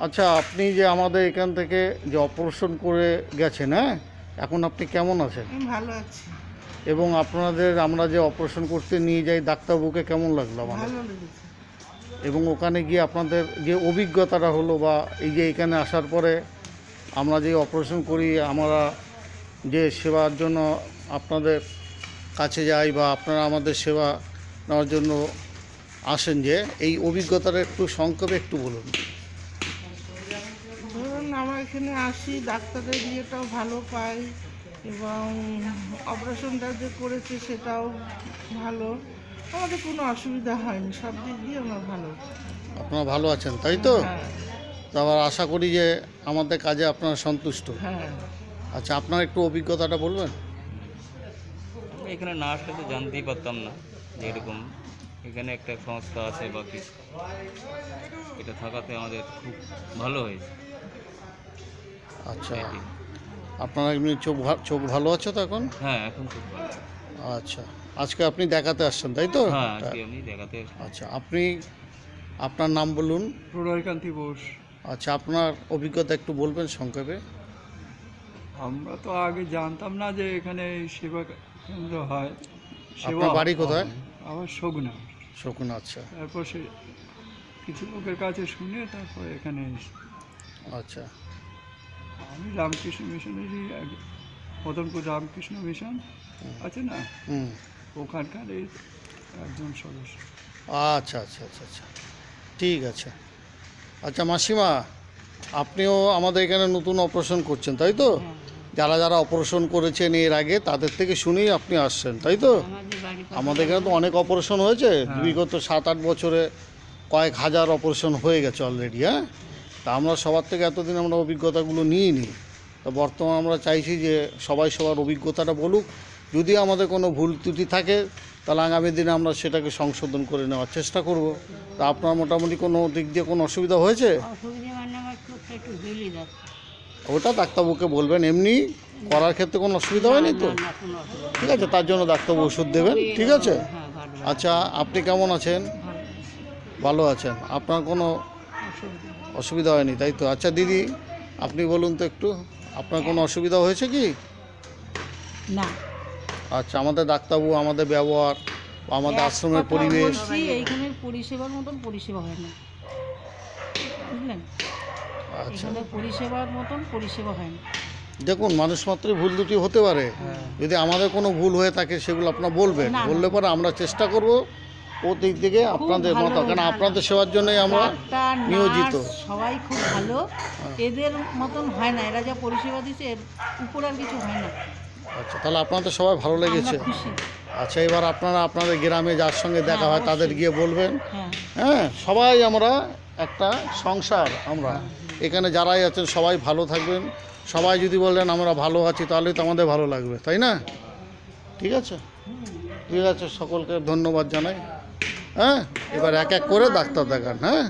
আচ্ছা, আপনি যে আমাদের এখান থেকে যে অপারেশন করে গেছেন, হ্যাঁ, এখন আপনি কেমন আছেন? আমি ভালো আছি। এবং আপনাদের আমরা যে অপারেশন করতে নিয়ে যাই ডাক্তারবাবুকে কেমন লাগলো আমাদের? ভালো লেগেছে। এবং ওখানে গিয়ে আপনাদের যে অভিজ্ঞতাটা হলো বা এই যে এখানে আসার পরে আমরা যে অপারেশন করি, আমরা যে সেবার জন্য আপনাদের কাছে যাই বা আপনারা আমাদের সেবা নেওয়ার জন্য আসেন, যে এই অভিজ্ঞতাটা একটু সংক্ষেপে একটু বলুন। ধরুন আমরা এখানে আসি, ডাক্তারের ইয়েটাও ভালো পাই এবং অপারেশনটা যে করেছে সেটাও ভালো। আমাদের কোনো অসুবিধা হয়নি, সব দিক দিয়ে আমরা ভালো। আপনারা ভালো আছেন, তাই তো? হ্যাঁ, তো আবার আশা করি যে আমাদের কাজে আপনারা সন্তুষ্ট। হ্যাঁ। আচ্ছা, আপনার একটু অভিজ্ঞতাটা বলবেন। আমরা এখানে না আসলে তো জানতেই পারতাম না যে এরকম এখানে একটা সংস্থা আছে বা কিছু। এটা থাকাতে আমাদের খুব ভালো হয়েছে। আচ্ছা, এটি। আপনার এমনি চোখ ভালো আছে তো এখন? হ্যাঁ, এখন খুব ভালো। আচ্ছা, আজকে আপনি দেখাতে আসছেন, তাই তো? হ্যাঁ, আজকে আমি দেখাতে আসলাম। আচ্ছা, আপনার নাম বলুন। প্রণয়কান্তি বোস। আচ্ছা, আপনার অভিজ্ঞতা একটু বলবেন সংক্ষেপে। আমরা তো আগে জানতাম না যে এখানে সেবা কেন্দ্র হয়। আপনার বাড়ি কোথায়? আমার সগুনা। শকুন, আচ্ছা তারপর সে কিছু লোকের কাছে শুনে তারপর এখানে এসে আচ্ছা আমি রামকৃষ্ণ মিশনেরই মদনপুর রামকৃষ্ণ মিশন আছে না, হুম ওখানকার এই একজন সদস্য। আচ্ছা আচ্ছা আচ্ছা আচ্ছা, ঠিক আছে। আচ্ছা মাসিমা, আপনিও আমাদের এখানে নতুন অপারেশন করছেন, তাই তো? যারা যারা অপারেশন করেছেন এর আগে তাদের থেকে শুনেই আপনি আসছেন, তাই তো? আমাদের এখানে তো অনেক অপারেশন হয়েছে, বিগত 7-8 বছরে কয়েক হাজার অপারেশন হয়ে গেছে অলরেডি, হ্যাঁ। তা আমরা সবার থেকে এতদিন আমরা অভিজ্ঞতাগুলো নিয়ে নিই। তো বর্তমানে আমরা চাইছি যে সবাই সবার অভিজ্ঞতাটা বলুক, যদি আমাদের কোনো ভুল ত্রুটি থাকে তাহলে আগামী দিনে আমরা সেটাকে সংশোধন করে নেওয়ার চেষ্টা করব। তা আপনার মোটামুটি কোনো দিক দিয়ে কোনো অসুবিধা হয়েছে? অসুবিধা মানে আমার চোখটা একটু জ্বলে যাচ্ছে। ওটা ডাক্তারবাবুকে বলবেন, এমনি করার ক্ষেত্রে কোনো অসুবিধা হয়নি তো? না, কোনো অসুবিধা ঠিক আছে, তার জন্য ডাক্তারবাবু ওষুধ দেবেন, ঠিক আছে? হ্যাঁ, ভালো আচ্ছা, আপনি কেমন আছেন? ভালো আছেন, আপনার কোনো অসুবিধা অসুবিধা হয়নি, তাই তো? আচ্ছা দিদি, আপনি বলুন তো একটু, আপনার কোনো অসুবিধা হয়েছে কি? না। আচ্ছা, আমাদের ডাক্তারবাবু, আমাদের ব্যবহার, আমাদের আশ্রমের পরিবেশ। এইখানের পরিষেবার মতন পরিষেবা হয় না, বুঝলেন? আচ্ছা, এখানে পরিষেবার মতন পরিষেবা হয় না। দেখুন, মানুষ মাত্রই ভুল দুটি হতে পারে। যদি আমাদের কোনো ভুল হয়ে থাকে সেগুলো আপনার বলবেন, না, না। বললে পরে আমরা চেষ্টা করব ও দিক থেকে আপনাদের ভালো, মতো, কারণ ভালো। আপনাদের সেবার জন্যই আমরা ডাক্তার, নিয়োজিত। নার্স সবাই খুব ভালো। এদের মতন হয় না, এরা যা পরিষেবা দিচ্ছে এর উপর আর কিছু হয় না। আচ্ছা, তাহলে আপনাদের সবাই ভালো লেগেছে? আমরা খুশি। আচ্ছা, এবার আপনারা আপনাদের গ্রামে যার সঙ্গে দেখা হ্যাঁ, হয় তাদের অবশ্যই। গিয়ে বলবেন। হ্যাঁ, হ্যাঁ, সবাই আমরা একটা সংসার, আমরা এখানে যারাই আছেন সবাই ভালো থাকবেন। সবাই যদি বলেন আমরা ভালো আছি তাহলে তো আমাদের ভালো লাগবে, তাই না? ঠিক আছে, ঠিক আছে, সকলকে ধন্যবাদ জানাই। হ্যাঁ, এবার এক এক করে ডাক্তার দেখান। হ্যাঁ।